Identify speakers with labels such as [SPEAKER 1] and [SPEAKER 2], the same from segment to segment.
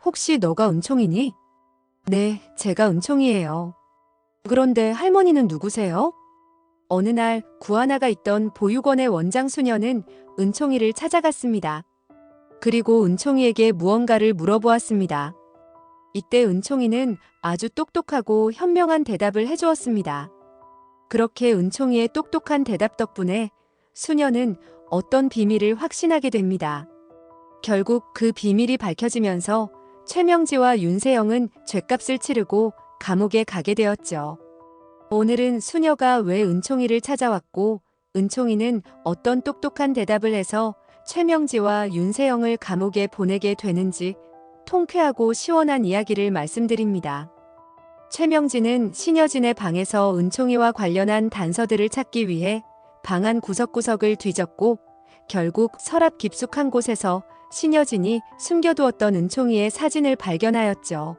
[SPEAKER 1] 혹시 너가 은총이니? 네, 제가 은총이에요. 그런데 할머니는 누구세요? 어느 날 구하나가 있던 보육원의 원장 수녀는 은총이를 찾아갔습니다. 그리고 은총이에게 무언가를 물어보았습니다. 이때 은총이는 아주 똑똑하고 현명한 대답을 해주었습니다. 그렇게 은총이의 똑똑한 대답 덕분에 수녀는 어떤 비밀을 확신하게 됩니다. 결국 그 비밀이 밝혀지면서 최명지와 윤세영은 죗값을 치르고 감옥에 가게 되었죠. 오늘은 수녀가 왜 은총이를 찾아왔고 은총이는 어떤 똑똑한 대답을 해서 최명지와 윤세영을 감옥에 보내게 되는지 통쾌하고 시원한 이야기를 말씀드립니다. 최명지는 신여진의 방에서 은총이와 관련한 단서들을 찾기 위해 방 안 구석구석을 뒤졌고 결국 서랍 깊숙한 곳에서 신여진이 숨겨두었던 은총이의 사진을 발견하였죠.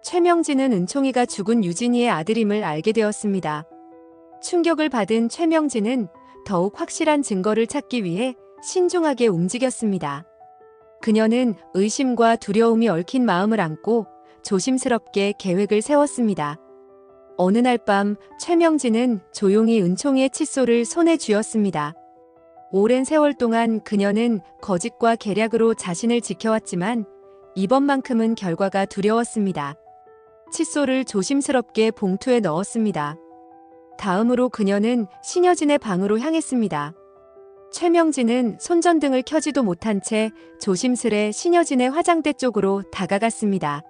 [SPEAKER 1] 최명진은 은총이가 죽은 유진이의 아들임을 알게 되었습니다. 충격을 받은 최명진은 더욱 확실한 증거를 찾기 위해 신중하게 움직였습니다. 그녀는 의심과 두려움이 얽힌 마음을 안고 조심스럽게 계획을 세웠습니다. 어느 날 밤 최명진은 조용히 은총이의 칫솔을 손에 쥐었습니다. 오랜 세월 동안 그녀는 거짓과 계략으로 자신을 지켜왔지만 이번만큼은 결과가 두려웠습니다. 칫솔을 조심스럽게 봉투에 넣었습니다. 다음으로 그녀는 신여진의 방으로 향했습니다. 최명진은 손전등을 켜지도 못한 채 조심스레 신여진의 화장대 쪽으로 다가갔습니다.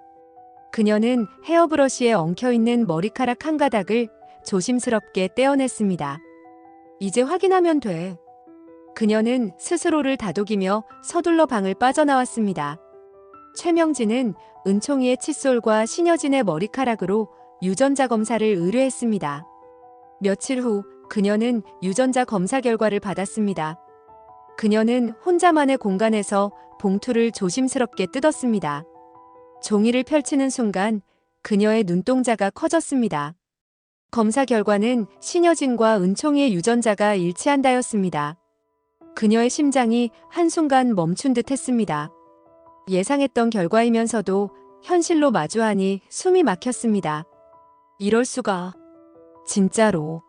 [SPEAKER 1] 그녀는 헤어브러시에 엉켜있는 머리카락 한 가닥을 조심스럽게 떼어냈습니다. 이제 확인하면 돼. 그녀는 스스로를 다독이며 서둘러 방을 빠져나왔습니다. 최명진은 은총이의 칫솔과 신여진의 머리카락으로 유전자 검사를 의뢰했습니다. 며칠 후 그녀는 유전자 검사 결과를 받았습니다. 그녀는 혼자만의 공간에서 봉투를 조심스럽게 뜯었습니다. 종이를 펼치는 순간 그녀의 눈동자가 커졌습니다. 검사 결과는 신여진과 은총이의 유전자가 일치한다였습니다. 그녀의 심장이 한순간 멈춘 듯 했습니다. 예상했던 결과이면서도 현실로 마주하니 숨이 막혔습니다. 이럴 수가. 진짜로.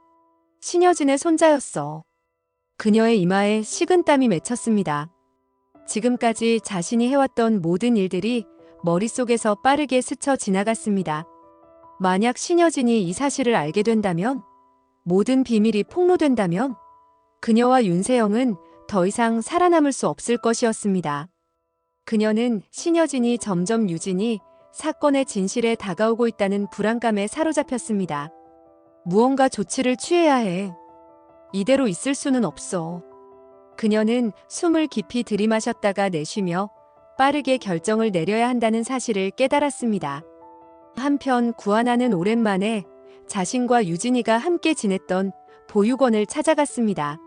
[SPEAKER 1] 신여진의 손자였어. 그녀의 이마에 식은땀이 맺혔습니다. 지금까지 자신이 해왔던 모든 일들이 머릿속에서 빠르게 스쳐 지나갔습니다. 만약 신여진이 이 사실을 알게 된다면, 모든 비밀이 폭로된다면, 그녀와 윤세영은 더 이상 살아남을 수 없을 것이었습니다. 그녀는 신여진이 점점 유진이 사건의 진실에 다가오고 있다는 불안감에 사로잡혔습니다. 무언가 조치를 취해야 해. 이대로 있을 수는 없어. 그녀는 숨을 깊이 들이마셨다가 내쉬며 빠르게 결정을 내려야 한다는 사실을 깨달았습니다. 한편 구하나는 오랜만에 자신과 유진이가 함께 지냈던 보육원을 찾아갔습니다.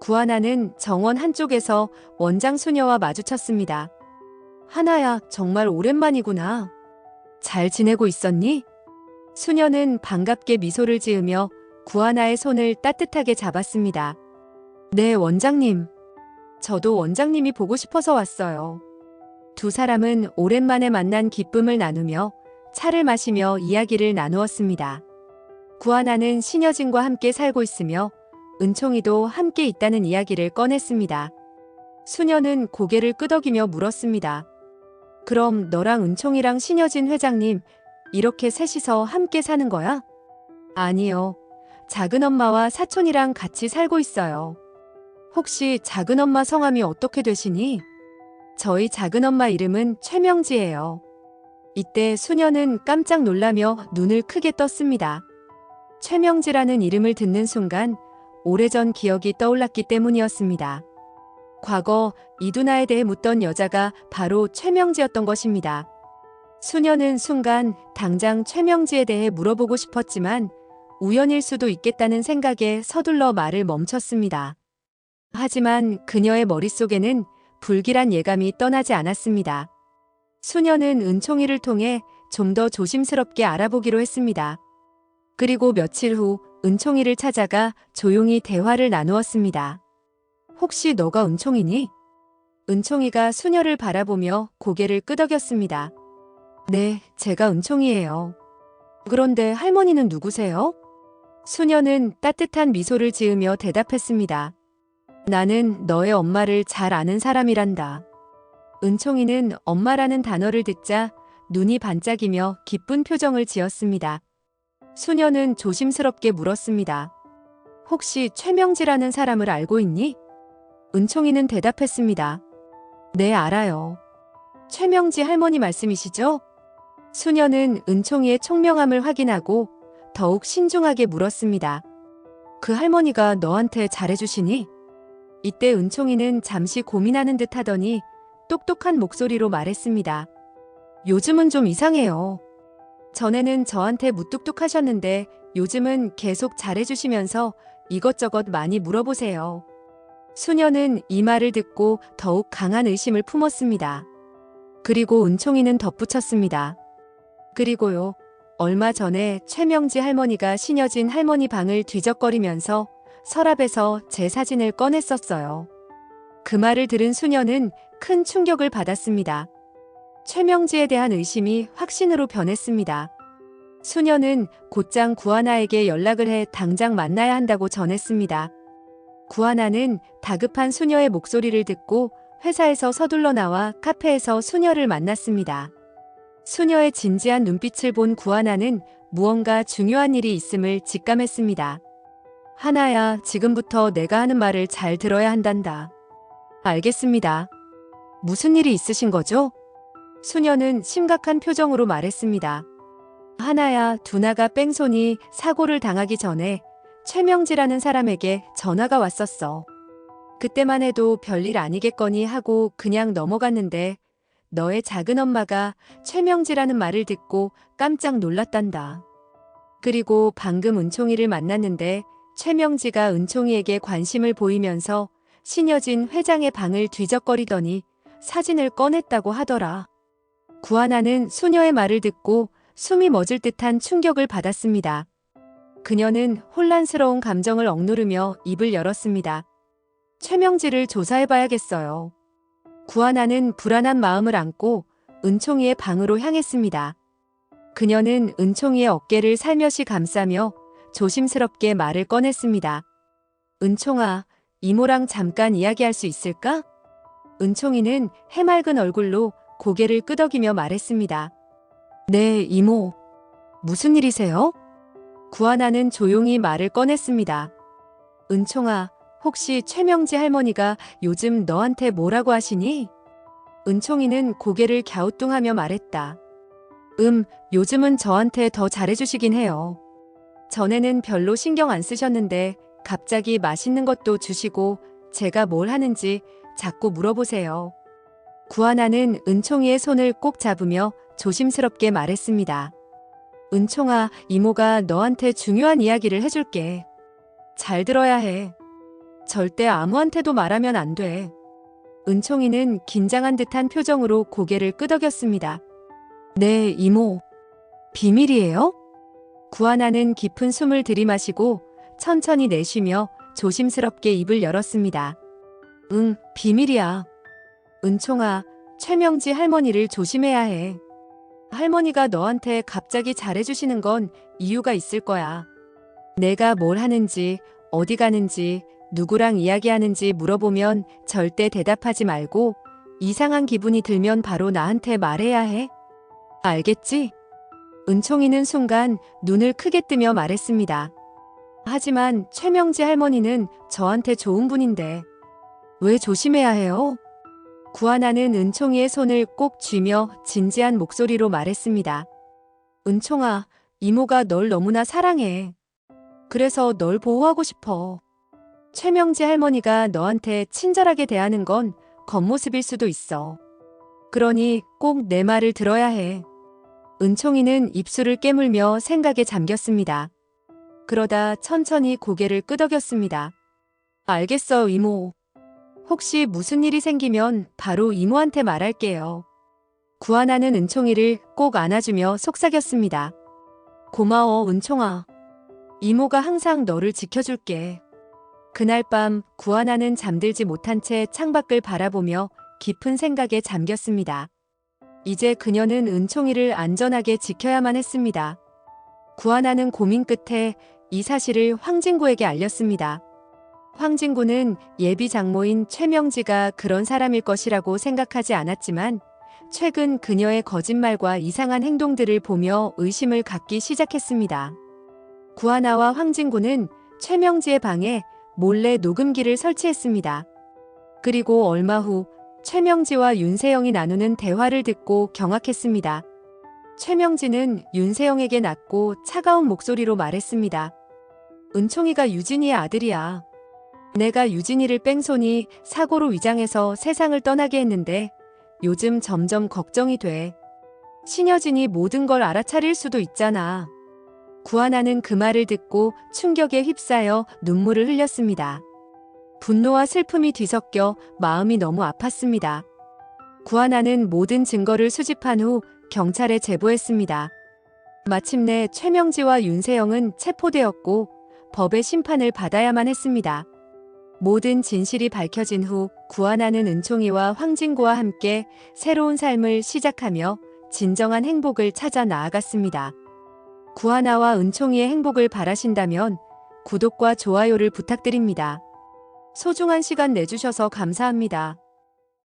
[SPEAKER 1] 구하나는 정원 한쪽에서 원장 수녀와 마주쳤습니다. 하나야, 정말 오랜만이구나. 잘 지내고 있었니? 수녀는 반갑게 미소를 지으며 구하나의 손을 따뜻하게 잡았습니다. 네, 원장님. 저도 원장님이 보고 싶어서 왔어요. 두 사람은 오랜만에 만난 기쁨을 나누며 차를 마시며 이야기를 나누었습니다. 구하나는 신여진과 함께 살고 있으며 은총이도 함께 있다는 이야기를 꺼냈습니다. 수녀는 고개를 끄덕이며 물었습니다. 그럼 너랑 은총이랑 신여진 회장님 이렇게 셋이서 함께 사는 거야? 아니요. 작은엄마와 사촌이랑 같이 살고 있어요. 혹시 작은엄마 성함이 어떻게 되시니? 저희 작은엄마 이름은 최명지예요. 이때 수녀는 깜짝 놀라며 눈을 크게 떴습니다. 최명지라는 이름을 듣는 순간 오래전 기억이 떠올랐기 때문이었습니다. 과거 이두나에 대해 묻던 여자가 바로 최명지였던 것입니다. 수녀는 순간 당장 최명지에 대해 물어보고 싶었지만 우연일 수도 있겠다는 생각에 서둘러 말을 멈췄습니다. 하지만 그녀의 머릿속에는 불길한 예감이 떠나지 않았습니다. 수녀는 은총이를 통해 좀 더 조심스럽게 알아보기로 했습니다. 그리고 며칠 후 은총이를 찾아가 조용히 대화를 나누었습니다. 혹시 너가 은총이니? 은총이가 수녀를 바라보며 고개를 끄덕였습니다. 네, 제가 은총이에요. 그런데 할머니는 누구세요? 수녀는 따뜻한 미소를 지으며 대답했습니다. 나는 너의 엄마를 잘 아는 사람이란다. 은총이는 엄마라는 단어를 듣자 눈이 반짝이며 기쁜 표정을 지었습니다. 수녀는 조심스럽게 물었습니다. 혹시 최명지라는 사람을 알고 있니? 은총이는 대답했습니다. 네, 알아요. 최명지 할머니 말씀이시죠? 수녀는 은총이의 총명함을 확인하고 더욱 신중하게 물었습니다. 그 할머니가 너한테 잘해주시니? 이때 은총이는 잠시 고민하는 듯 하더니 똑똑한 목소리로 말했습니다. 요즘은 좀 이상해요. 전에는 저한테 무뚝뚝하셨는데 요즘은 계속 잘해주시면서 이것저것 많이 물어보세요. 수녀는 이 말을 듣고 더욱 강한 의심을 품었습니다. 그리고 은총이는 덧붙였습니다. 그리고요, 얼마 전에 최명지 할머니가 신여진 할머니 방을 뒤적거리면서 서랍에서 제 사진을 꺼냈었어요. 그 말을 들은 수녀는 큰 충격을 받았습니다. 최명지에 대한 의심이 확신으로 변했습니다. 수녀는 곧장 구하나에게 연락을 해 당장 만나야 한다고 전했습니다. 구하나는 다급한 수녀의 목소리를 듣고 회사에서 서둘러 나와 카페에서 수녀를 만났습니다. 수녀의 진지한 눈빛을 본 구하나는 무언가 중요한 일이 있음을 직감했습니다. 하나야, 지금부터 내가 하는 말을 잘 들어야 한단다. 알겠습니다. 무슨 일이 있으신 거죠? 수녀는 심각한 표정으로 말했습니다. 하나야, 두나가 뺑소니 사고를 당하기 전에 최명지라는 사람에게 전화가 왔었어. 그때만 해도 별일 아니겠거니 하고 그냥 넘어갔는데 너의 작은 엄마가 최명지라는 말을 듣고 깜짝 놀랐단다. 그리고 방금 은총이를 만났는데 최명지가 은총이에게 관심을 보이면서 신여진 회장의 방을 뒤적거리더니 사진을 꺼냈다고 하더라. 구하나는 수녀의 말을 듣고 숨이 멎을 듯한 충격을 받았습니다. 그녀는 혼란스러운 감정을 억누르며 입을 열었습니다. 최명지를 조사해봐야겠어요. 구하나는 불안한 마음을 안고 은총이의 방으로 향했습니다. 그녀는 은총이의 어깨를 살며시 감싸며 조심스럽게 말을 꺼냈습니다. 은총아, 이모랑 잠깐 이야기할 수 있을까? 은총이는 해맑은 얼굴로 고개를 끄덕이며 말했습니다. 네, 이모. 무슨 일이세요? 구하나는 조용히 말을 꺼냈습니다. 은총아, 혹시 최명지 할머니가 요즘 너한테 뭐라고 하시니? 은총이는 고개를 갸우뚱하며 말했다. 요즘은 저한테 더 잘해주시긴 해요. 전에는 별로 신경 안 쓰셨는데 갑자기 맛있는 것도 주시고 제가 뭘 하는지 자꾸 물어보세요. 구하나는 은총이의 손을 꼭 잡으며 조심스럽게 말했습니다. 은총아, 이모가 너한테 중요한 이야기를 해줄게. 잘 들어야 해. 절대 아무한테도 말하면 안 돼. 은총이는 긴장한 듯한 표정으로 고개를 끄덕였습니다. 네, 이모. 비밀이에요? 구하나는 깊은 숨을 들이마시고 천천히 내쉬며 조심스럽게 입을 열었습니다. 응, 비밀이야. 은총아, 최명지 할머니를 조심해야 해. 할머니가 너한테 갑자기 잘해주시는 건 이유가 있을 거야. 내가 뭘 하는지, 어디 가는지, 누구랑 이야기하는지 물어보면 절대 대답하지 말고 이상한 기분이 들면 바로 나한테 말해야 해. 알겠지? 은총이는 순간 눈을 크게 뜨며 말했습니다. 하지만 최명지 할머니는 저한테 좋은 분인데 왜 조심해야 해요? 구하나는 은총이의 손을 꼭 쥐며 진지한 목소리로 말했습니다. 은총아, 이모가 널 너무나 사랑해. 그래서 널 보호하고 싶어. 최명지 할머니가 너한테 친절하게 대하는 건 겉모습일 수도 있어. 그러니 꼭 내 말을 들어야 해. 은총이는 입술을 깨물며 생각에 잠겼습니다. 그러다 천천히 고개를 끄덕였습니다. 알겠어, 이모. 혹시 무슨 일이 생기면 바로 이모한테 말할게요. 구하나는 은총이를 꼭 안아주며 속삭였습니다. 고마워, 은총아. 이모가 항상 너를 지켜줄게. 그날 밤 구하나는 잠들지 못한 채 창밖을 바라보며 깊은 생각에 잠겼습니다. 이제 그녀는 은총이를 안전하게 지켜야만 했습니다. 구하나는 고민 끝에 이 사실을 황진구에게 알렸습니다. 황진구는 예비 장모인 최명지가 그런 사람일 것이라고 생각하지 않았지만 최근 그녀의 거짓말과 이상한 행동들을 보며 의심을 갖기 시작했습니다. 구하나와 황진구는 최명지의 방에 몰래 녹음기를 설치했습니다. 그리고 얼마 후 최명지와 윤세영이 나누는 대화를 듣고 경악했습니다. 최명지는 윤세영에게 낮고 차가운 목소리로 말했습니다. 은총이가 유진이의 아들이야. 내가 유진이를 뺑소니 사고로 위장해서 세상을 떠나게 했는데 요즘 점점 걱정이 돼. 신여진이 모든 걸 알아차릴 수도 있잖아. 구하나는 그 말을 듣고 충격에 휩싸여 눈물을 흘렸습니다. 분노와 슬픔이 뒤섞여 마음이 너무 아팠습니다. 구하나는 모든 증거를 수집한 후 경찰에 제보했습니다. 마침내 최명지와 윤세영은 체포되었고 법의 심판을 받아야만 했습니다. 모든 진실이 밝혀진 후 구하나는 은총이와 황진구와 함께 새로운 삶을 시작하며 진정한 행복을 찾아 나아갔습니다. 구하나와 은총이의 행복을 바라신다면 구독과 좋아요를 부탁드립니다. 소중한 시간 내주셔서 감사합니다.